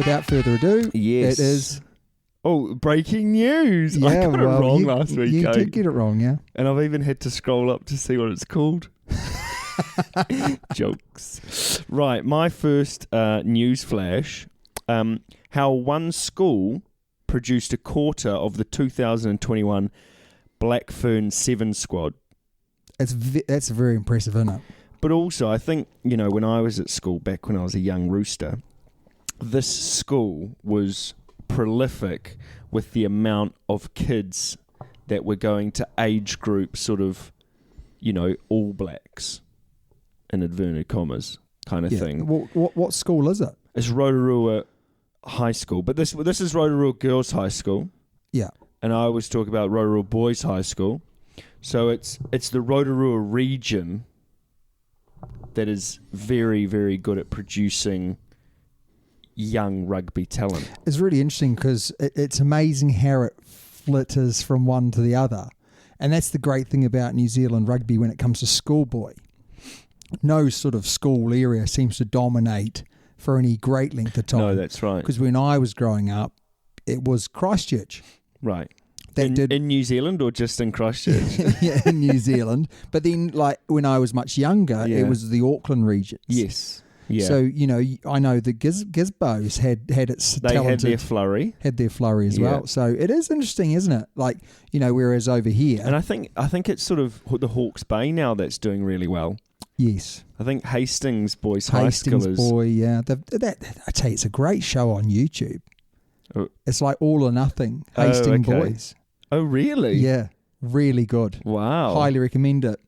without further ado, Yes. it is... Oh, breaking news. I got it wrong last week. You did get it wrong, yeah. And I've even had to scroll up to see what it's called. Jokes. Right, my first news flash. How one school produced a quarter of the 2021 Black Fern 7 squad. That's very impressive, isn't it? But also, I think, when I was at school, back when I was a young rooster, this school was prolific with the amount of kids that were going to age group sort of, All Blacks, in inverted commas, kind of thing. What school is it? It's Rotorua High School, but this is Rotorua Girls High School. Yeah. And I always talk about Rotorua Boys High School. So it's the Rotorua region that is very, very good at producing young rugby talent. It's really interesting because it's amazing how it flitters from one to the other. And that's the great thing about New Zealand rugby when it comes to schoolboy. No sort of school area seems to dominate for any great length of time. No, that's right. Because when I was growing up, it was Christchurch. Right. In New Zealand or just in Christchurch? Yeah, in New Zealand. But then, when I was much younger, it was the Auckland regions. Yes. Yeah. So, I know the Gizbos had its They talented, had their flurry. as well. So it is interesting, isn't it? Whereas over here... And I think it's sort of the Hawke's Bay now that's doing really well. Yes. I think Hastings Boys High School is... Boy, yeah. I tell you, it's a great show on YouTube. Oh. It's like All or Nothing, Hastings Boys. Oh, really? Yeah, really good. Wow. Highly recommend it.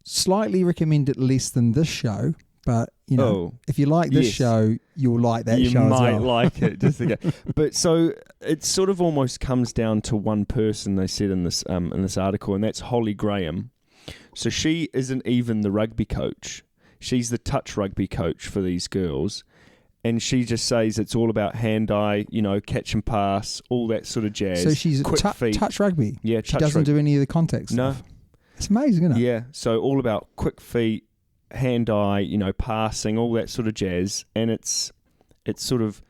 Slightly recommend it less than this show, but, if you like this show, you'll like that show as well. You might like it, just again. But so it sort of almost comes down to one person, they said in this article, and that's Holly Graham. So she isn't even the rugby coach. She's the touch rugby coach for these girls. And she just says it's all about hand-eye, catch and pass, all that sort of jazz. So she's quick feet. Touch rugby? Yeah, she doesn't do any of the contact stuff? No. It's amazing, isn't it? Yeah, so all about quick feet, hand-eye, passing, all that sort of jazz. And it's sort of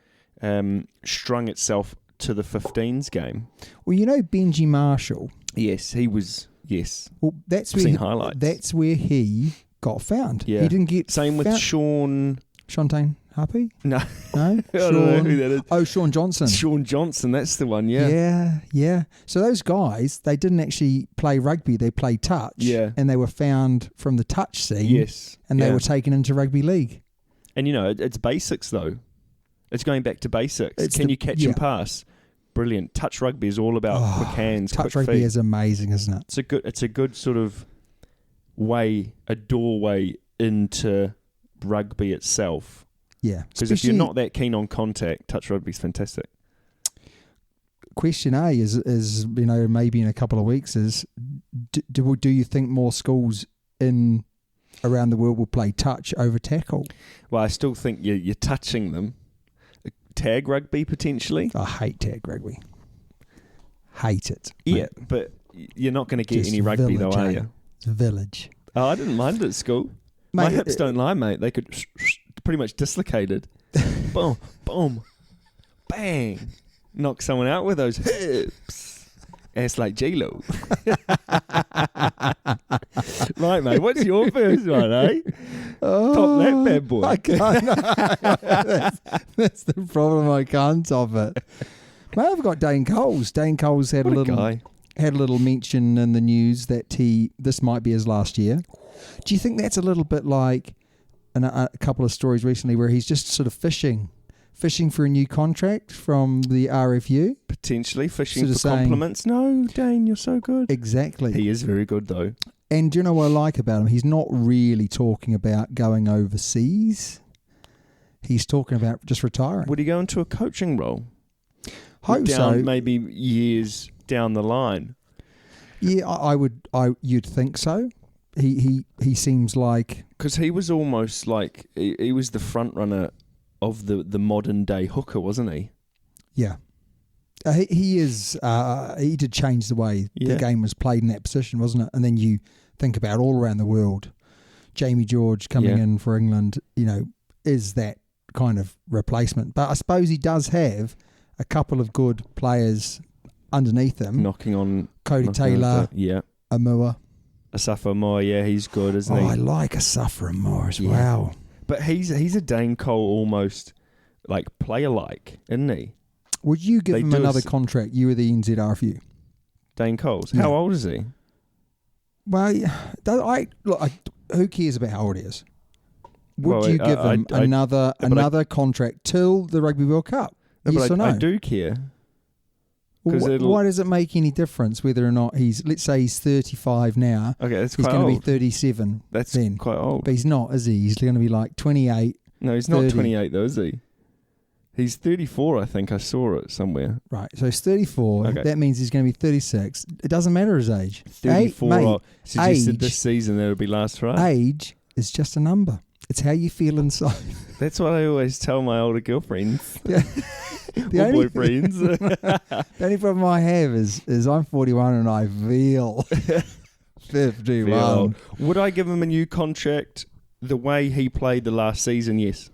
strung itself to the 15s game. Well, Benji Marshall? Yes, he was, yes. Well, that's I've seen highlights. That's where he got found. Yeah. He didn't get Same with Sean... Shantane Happy? No. No? I don't know who that is. Oh, Sean Johnson. Sean Johnson, that's the one, yeah. Yeah. So those guys, they didn't actually play rugby, they played touch. Yeah. And they were found from the touch scene. Yes. And they were taken into rugby league. And, it's basics, though. It's going back to basics. Can you catch and pass? Brilliant. Touch rugby is all about quick hands, touch quick rugby feet. is amazing, isn't it? It's a good sort of a doorway into rugby itself. Yeah. Because if you're not that keen on contact, touch rugby is fantastic. Question A is maybe in a couple of weeks is, do you think more schools around the world will play touch over tackle? Well, I still think you're touching them. Tag rugby, potentially. I hate tag rugby. Hate it. Yeah, but you're not going to get any rugby though, are you? It's village. Oh, I didn't mind it at school. Mate, my hips don't lie, mate. They could pretty much dislocated. Boom, boom, bang. Knock someone out with those hips. It's like J-Lo. Right, mate. What's your first one, eh? Top that bad boy. I can't. That's the problem. I can't top it. Mate, I've got Dane Coles. Dane Coles had a little mention in the news that this might be his last year. Do you think that's a little bit like a couple of stories recently where he's just sort of fishing for a new contract from the RFU? Potentially fishing sort of for compliments. No, Dane, you're so good. Exactly. He is very good though. And do you know what I like about him? He's not really talking about going overseas. He's talking about just retiring. Would he go into a coaching role? Hope so. Maybe years down the line. Yeah, you'd think so. He seems like... Because he was almost like... He was the front runner of the modern day hooker, wasn't he? Yeah. He is... he did change the way the game was played in that position, wasn't it? And then you think about all around the world, Jamie George coming in for England, is that kind of replacement. But I suppose he does have a couple of good players underneath him. Knocking on Cody Taylor, Amua. Asafa Moore, yeah, he's good, isn't he? I like Asafa Moore as well. But he's a Dane Cole almost like player-like, isn't he? Would you give him another contract? You were the NZRFU. Dane Coles. Yeah. How old is he? Well, who cares about how old he is? Would you give him another contract till the Rugby World Cup? Yes or no? I do care. Why does it make any difference whether or not let's say he's 35 now. Okay, that's he's quite old. He's going to be 37 That's then. quite old. But he's not, is he? He's going to be like 28. No, he's 30. not 28 though, is he? He's 34, I think. I saw it somewhere. Right, so he's 34. Okay. That means he's going to be 36. It doesn't matter his age. 34. Suggested age, this season that'll be last right. Age is just a number. It's how you feel inside. That's what I always tell my older girlfriends. Yeah. Boyfriends. The only problem I have is I'm 41 and I feel 51. Would I give him a new contract the way he played the last season? Yes.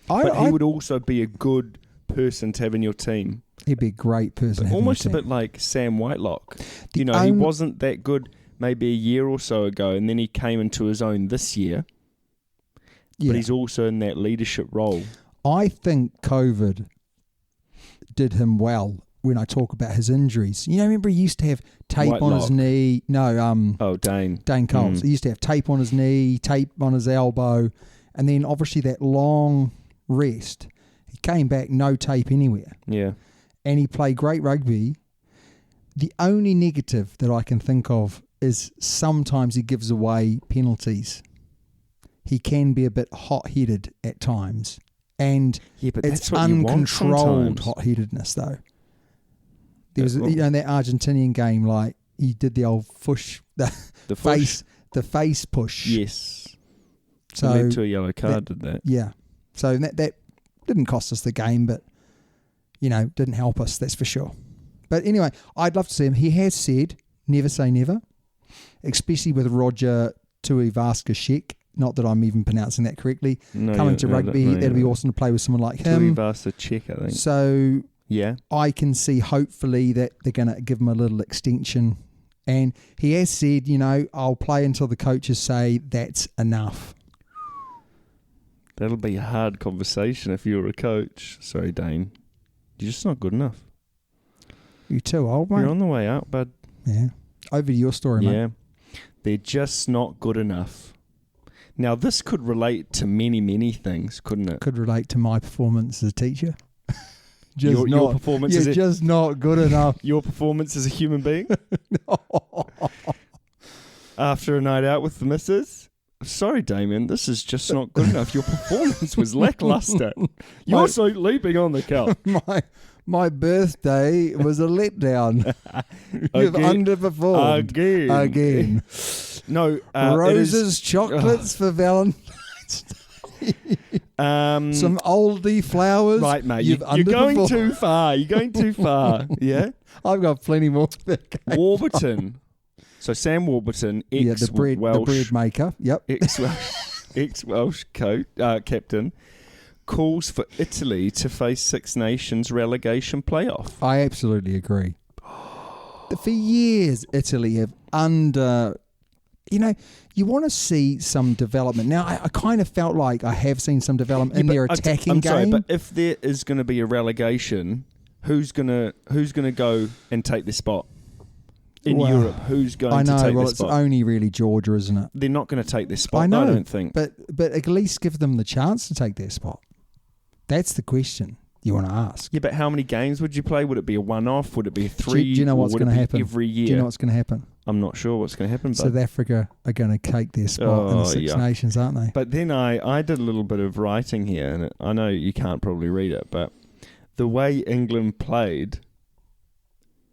But he would also be a good person to have in your team. He'd be a great person. But almost a bit like Sam Whitelock. He wasn't that good maybe a year or so ago, and then he came into his own this year. Yeah. But he's also in that leadership role. I think COVID did him well when I talk about his injuries. Remember he used to have tape on his knee. No, Dane. Dane Coles. He used to have tape on his knee, tape on his elbow, and then obviously that long rest. He came back, no tape anywhere. Yeah. And he played great rugby. The only negative that I can think of is sometimes he gives away penalties. He can be a bit hot-headed at times. And but it's that's what uncontrolled hot-headedness, though. There was, in that Argentinian game, like he did the old the face push. Yes. So it led to a yellow card, did that? Yeah. So that didn't cost us the game, but didn't help us. That's for sure. But anyway, I'd love to see him. He has said never say never, especially with Roger Tuivasa-Sheck. Not that I'm even pronouncing that correctly. Coming to rugby, that'd be awesome to play with someone like him. Tuivasa-Sheck, I think. So yeah, I can see hopefully that they're going to give him a little extension. And he has said, I'll play until the coaches say that's enough. That'll be a hard conversation if you were a coach. Sorry, Dane. You're just not good enough. You're too old, mate. You're on the way out, bud. Yeah. Over to your story, mate. Yeah. They're just not good enough. Now, this could relate to many, many things, couldn't it? Could relate to my performance as a teacher. Your performance you're just not good enough. Your performance as a human being? No. After a night out with the missus? Sorry, Damien, this is just not good enough. Your performance was lackluster. You're so leaping on the couch. My birthday was a letdown. You've underperformed. Again. No. Roses, chocolates for Valentine's Day. Some oldie flowers. Right, mate. You're going too far. You're going too far. Yeah? I've got plenty more. Warburton. So Sam Warburton, the bread maker. Yep. Ex-Welsh captain, calls for Italy to face Six Nations relegation playoff. I absolutely agree. For years, Italy have you want to see some development. Now, I kind of felt like I have seen some development in their attacking game. Sorry, but if there is going to be a relegation, who's gonna go and take the spot? In Europe, who's going to take this spot? I know, it's only really Georgia, isn't it? They're not going to take this spot, I know, I don't think. But at least give them the chance to take their spot. That's the question you want to ask. Yeah, but how many games would you play? Would it be a one-off? Would it be 3? Do you know what's going to happen? Every year? Do you know what's going to happen? I'm not sure what's going to happen. South Africa are going to take their spot in the Six Nations, aren't they? But then I did a little bit of writing here, and I know you can't probably read it, but the way England played,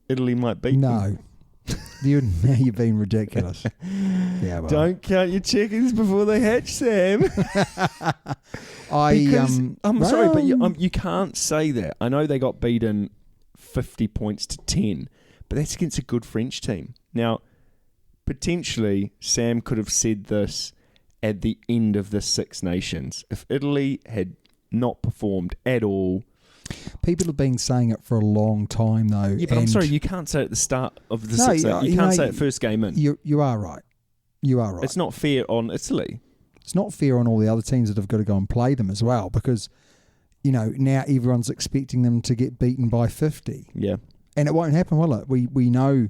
Italy might beat them. No. Now you're being ridiculous. Yeah, well. Don't count your chickens before they hatch, Sam. I'm sorry, but you can't say that. I know they got beaten 50 points to 10, but that's against a good French team. Now, potentially, Sam could have said this at the end of the Six Nations. If Italy had not performed at all. People have been saying it for a long time, though. Yeah, but I'm sorry, you can't say it at the start of the sixth. You can't say it first game in. You are right. You are right. It's not fair on Italy. It's not fair on all the other teams that have got to go and play them as well, because, now everyone's expecting them to get beaten by 50. Yeah. And it won't happen, will it? We know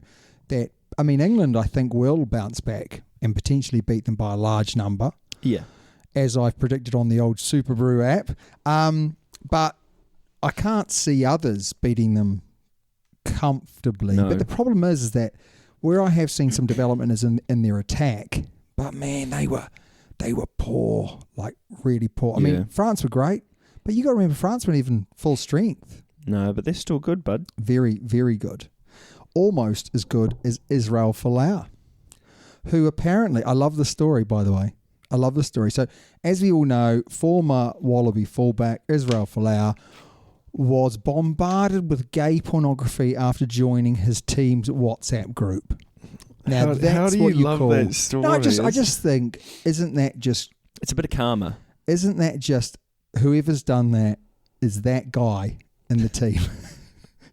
that, England, I think, will bounce back and potentially beat them by a large number. Yeah. As I've predicted on the old Super Brew app. But I can't see others beating them comfortably. No. But the problem is that where I have seen some development is in their attack. But man, they were poor, like really poor. I mean, France were great, but you got to remember France weren't even full strength. No, but they're still good, bud. Very, very good. Almost as good as Israel Folau, who apparently, I love the story, by the way. I love the story. So, as we all know, former Wallaby fullback Israel Folau was bombarded with gay pornography after joining his team's WhatsApp group. Now, how do you love that story? No, I just think, isn't that just... It's a bit of karma. Isn't that just whoever's done that is that guy in the team?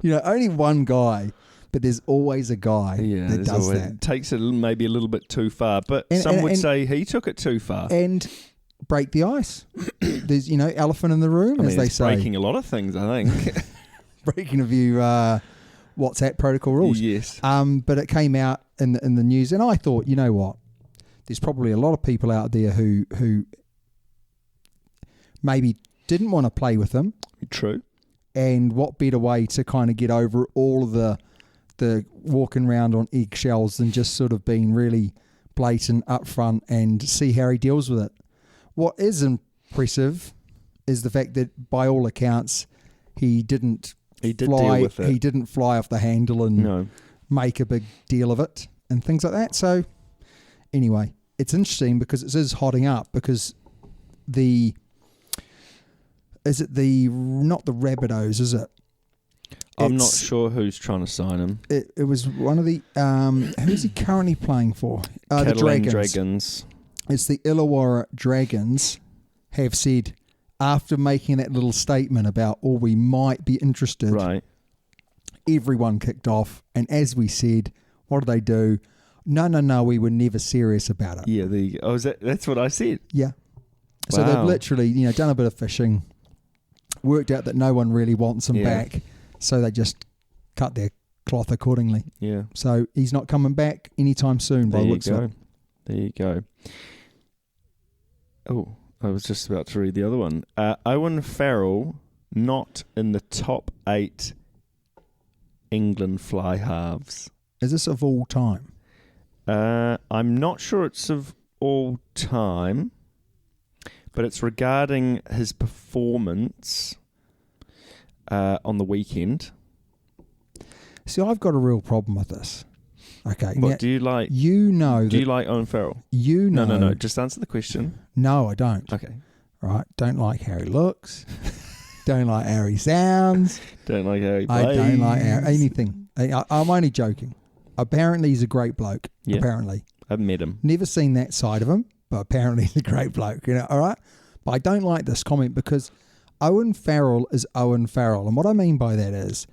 Only one guy, but there's always a guy that does that. Takes it maybe a little bit too far, but some would say he took it too far. And break the ice. There's, elephant in the room, as they say. Breaking a lot of things, I think. Breaking a few WhatsApp protocol rules. Yes. But it came out in the news, and I thought, you know what? There's probably a lot of people out there who maybe didn't want to play with him. True. And what better way to kind of get over all of the walking around on eggshells than just sort of being really blatant up front and see how he deals with it. What is impressive is the fact that by all accounts he didn't deal with it. He didn't fly off the handle and make a big deal of it and things like that. So anyway, it's interesting because it is hotting up because not the Rabbitohs, is it? I'm not sure who's trying to sign him. It was one of the who's he currently playing for? The Dragons. It's the Illawarra Dragons have said, after making that little statement about, we might be interested, right? Everyone kicked off, and as we said, what did they do? No, we were never serious about it. Yeah, that's what I said. Yeah. Wow. So they've literally, done a bit of fishing, worked out that no one really wants him back, so they just cut their cloth accordingly. Yeah. So he's not coming back anytime soon by the looks of it. There you go. Oh, I was just about to read the other one. Owen Farrell, not in the top 8 England fly halves. Is this of all time? I'm not sure it's of all time, but it's regarding his performance on the weekend. See, I've got a real problem with this. Okay. What do you like? Do you like Owen Farrell? No. Just answer the question. No, I don't. Okay. Right. Don't like how he looks. Don't like how he sounds. Don't like how he plays. I don't like anything. I'm only joking. Apparently, he's a great bloke. Yeah. Apparently. I've met him. Never seen that side of him, but apparently he's a great bloke. All right? But I don't like this comment because Owen Farrell is Owen Farrell. And what I mean by that is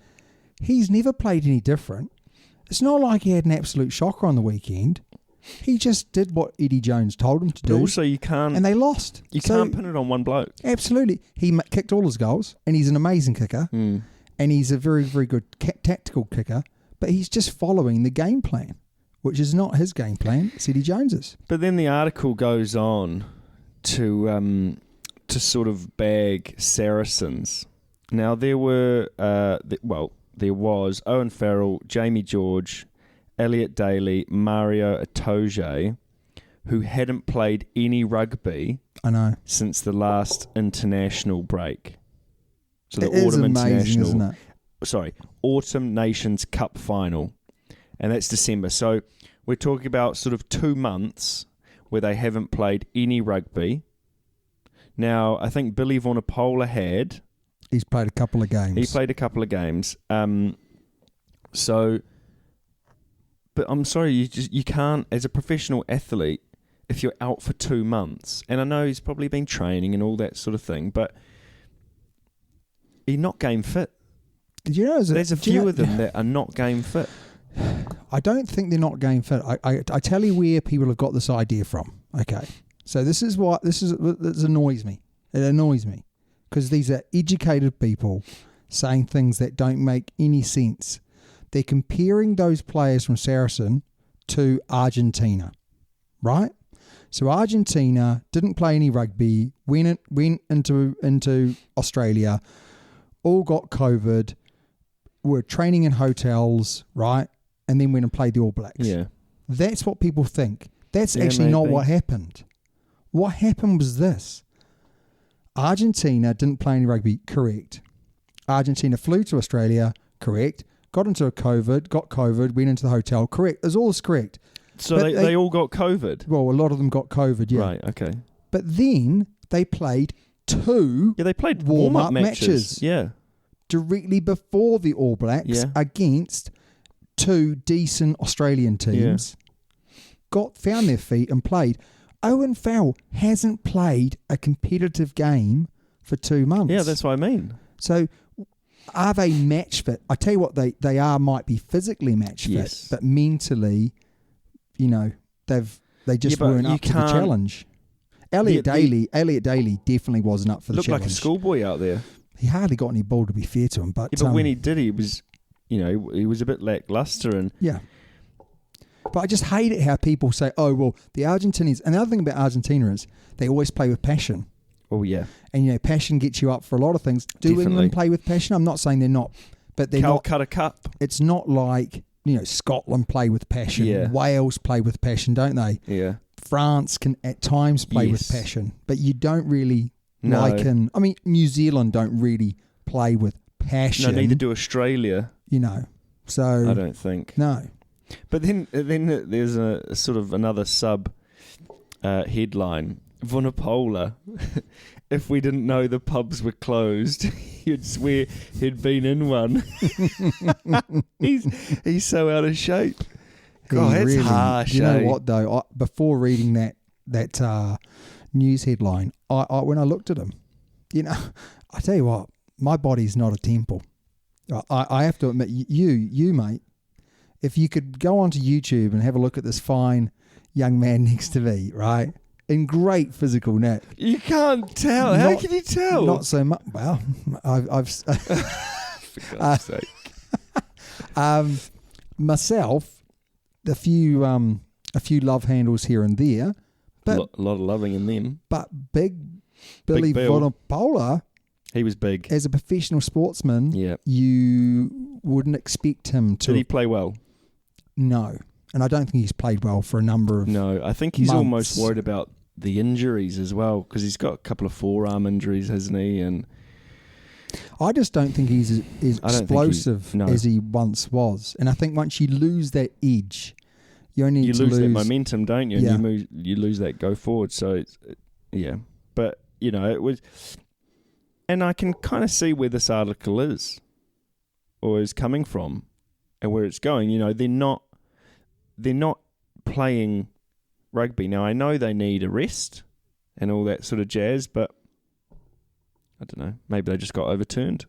he's never played any different. It's not like he had an absolute shocker on the weekend. He just did what Eddie Jones told him to do. But also, you can't... And they lost. You can't pin it on one bloke. Absolutely. He kicked all his goals, and he's an amazing kicker, and he's a very, very good tactical kicker, but he's just following the game plan, which is not his game plan, it's Eddie Jones's. But then the article goes on to sort of bag Saracens. Now, there was Owen Farrell, Jamie George, Elliot Daly, Mario Itoje, who hadn't played any rugby since the last international break. So the Autumn International, isn't it? Sorry, Autumn Nations Cup final. And that's December. So we're talking about sort of 2 months where they haven't played any rugby. Now, I think Billy Vunipola had... He's played a couple of games. He played a couple of games. But I'm sorry, you can't, as a professional athlete, if you're out for 2 months, and I know he's probably been training and all that sort of thing, but He's not game fit. Did you know there's a few of them that are not game fit? I don't think they're not game fit. I tell you where people have got this idea from. Okay, so this annoys me. It annoys me because these are educated people saying things that don't make any sense. They're comparing those players from Saracen to Argentina, right? So Argentina didn't play any rugby, went into Australia, all got COVID, were training in hotels, right? And then went and played the All Blacks. Yeah. That's what people think. That's actually not what happened. What happened was this. Argentina didn't play any rugby, correct. Argentina flew to Australia, correct. Got into got COVID, went into the hotel, correct. It's all correct. So they all got COVID? Well, a lot of them got COVID, yeah. Right, okay. But then they played two they played warm-up matches. Yeah. Directly before the All Blacks against two decent Australian teams. Yeah. Found their feet and played. Owen Farrell hasn't played a competitive game for 2 months. Yeah, that's what I mean. So are they match fit? I tell you what, they might be physically match fit, but mentally, they just weren't up to the challenge. Elliot Daly definitely wasn't up for the challenge. Looked like a schoolboy out there. He hardly got any ball, to be fair to him. But when he did, he was, he was a bit lackluster. And but I just hate it how people say, oh, well, the Argentinians... And the other thing about Argentina is they always play with passion. Oh, yeah. And, passion gets you up for a lot of things. Do England play with passion? I'm not saying they're not, but they're not... Calcutta Cup. It's not like, Scotland play with passion. Yeah. Wales play with passion, don't they? Yeah. France can at times play with passion, but you don't really New Zealand don't really play with passion. No, neither do Australia. So... I don't think. No. But then there's a sort of another sub headline. Vunipola, if we didn't know the pubs were closed, you'd swear he'd been in one. He's so out of shape. God, that's really harsh. You know what though? Before reading that news headline, I when I looked at him, I tell you what, my body's not a temple. I have to admit, you mate. If you could go onto YouTube and have a look at this fine young man next to me, right? In great physical net. You can't tell. How can you tell? Not so much. Well, I've for God's sake. Myself, a few love handles here and there, but a lot of loving in them. But Big Billy Vunipola, he was big as a professional sportsman. Yeah, you wouldn't expect him to. Did he play well? No, and I don't think he's played well for a number of. No, I think he's almost worried about the injuries as well, because he's got a couple of forearm injuries, hasn't he? And I just don't think he's as explosive as he once was. And I think once you lose that edge, you lose that momentum, don't you? Yeah. And you lose that go forward. So, but it was, and I can kind of see where this article is, or is coming from, and where it's going. They're not playing rugby. Now, I know they need a rest and all that sort of jazz, but I don't know. Maybe they just got overturned.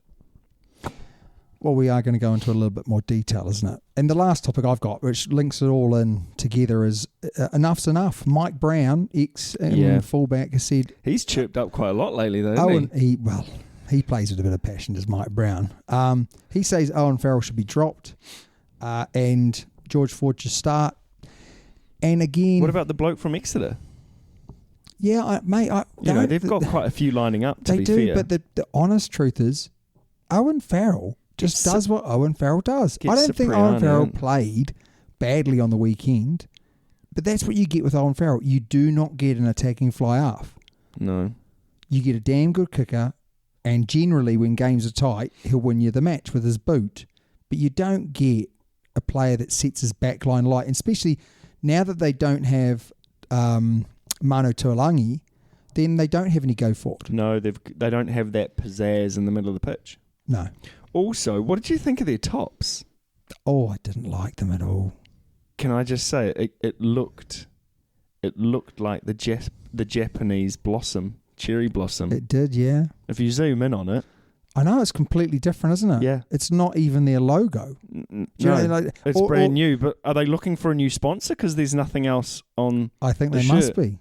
Well, we are going to go into a little bit more detail, isn't it? And the last topic I've got, which links it all in together, is enough's enough. Mike Brown, ex-fullback, has said... He's chirped up quite a lot lately, though, hasn't he? He plays with a bit of passion, does Mike Brown. He says Owen Farrell should be dropped and George Ford should start. And again... What about the bloke from Exeter? Yeah, they've got quite a few lining up, to be fair. They do, but the honest truth is, Owen Farrell just does what Owen Farrell does. I don't think Owen Farrell played badly on the weekend, but that's what you get with Owen Farrell. You do not get an attacking fly half. No. You get a damn good kicker, and generally when games are tight, he'll win you the match with his boot. But you don't get a player that sets his back line light, and especially now that they don't have Manu Tuolangi, then they don't have any go forward. No, they don't have that pizzazz in the middle of the pitch. No. Also, what did you think of their tops? Oh, I didn't like them at all. Can I just say it looked like the Japanese blossom, cherry blossom. It did, yeah. If you zoom in on it, I know, it's completely different, isn't it? Yeah. It's not even their logo. It's brand new, but are they looking for a new sponsor? Because there's nothing else on I think they shirt. must be.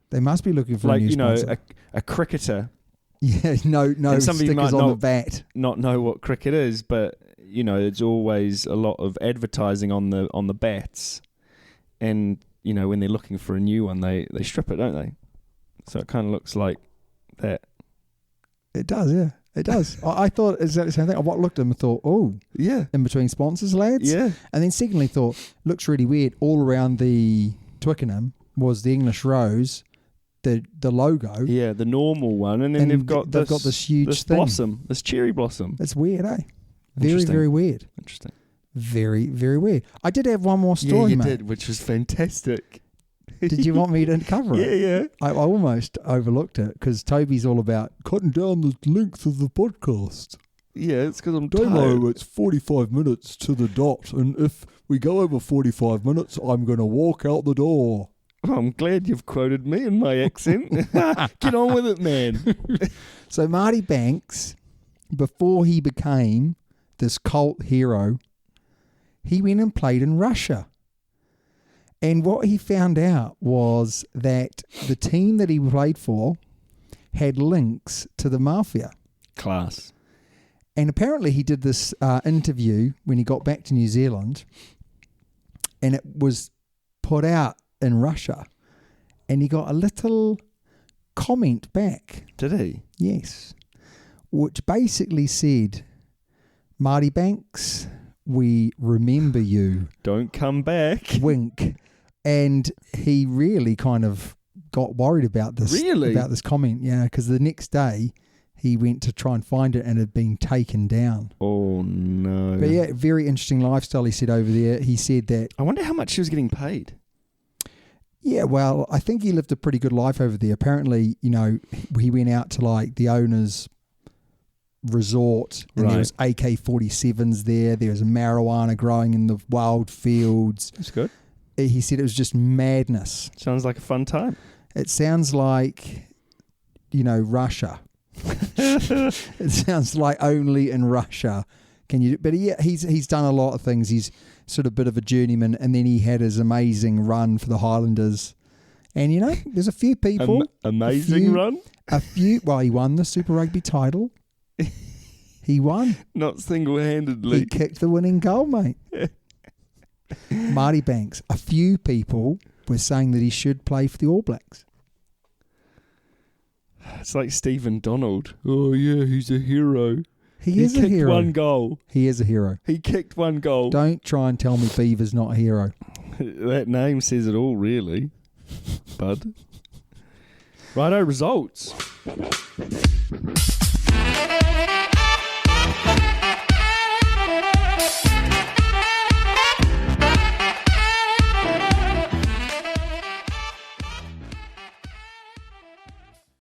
They must be looking for a new sponsor. A cricketer. Yeah, no stickers on the bat. Not know what cricket is, but, it's always a lot of advertising on the bats. And, when they're looking for a new one, they strip it, don't they? So it kind of looks like that. It does, yeah. It does. I thought exactly the same thing. I looked at them and thought, oh, yeah, in between sponsors, lads. Yeah. And then secondly thought, looks really weird. All around the Twickenham was the English Rose, the logo. Yeah, the normal one. And then they've got this huge thing. Blossom, this cherry blossom. It's weird, eh? Very, very weird. Interesting. Very, very weird. I did have one more story, mate. Yeah, you did, which was fantastic. Did you want me to cover it? Yeah. I almost overlooked it because Toby's all about cutting down the length of the podcast. Yeah, it's because I'm tired. It's 45 minutes to the dot, and if we go over 45 minutes, I'm going to walk out the door. Oh, I'm glad you've quoted me in my accent. Get on with it, man. So Marty Banks, before he became this cult hero, he went and played in Russia. And what he found out was that the team that he played for had links to the mafia. Class. And apparently he did this interview when he got back to New Zealand, and it was put out in Russia, and he got a little comment back. Did he? Yes. Which basically said, Marty Banks, we remember you. Don't come back. Wink. And he really kind of got worried about this. Really? About this comment, yeah, because the next day he went to try and find it and it had been taken down. Oh, no. But yeah, very interesting lifestyle he said over there. He said that... I wonder how much he was getting paid. Yeah, well, I think he lived a pretty good life over there. Apparently, he went out to like the owner's resort and there was AK-47s there. There was marijuana growing in the wild fields. That's good. He said it was just madness. Sounds like a fun time. It sounds like, Russia. It sounds like only in Russia can you. But he's done a lot of things. He's sort of a bit of a journeyman, and then he had his amazing run for the Highlanders. And there's a few people. Amazing run. Well, he won the Super Rugby title. He won. Not single-handedly. He kicked the winning goal, mate. Marty Banks. A few people were saying that he should play for the All Blacks. It's like Stephen Donald. Oh, yeah, he's a hero. He is a hero. He kicked one goal. He is a hero. He kicked one goal. Don't try and tell me Beaver's not a hero. That name says it all, really, bud. Righto, results.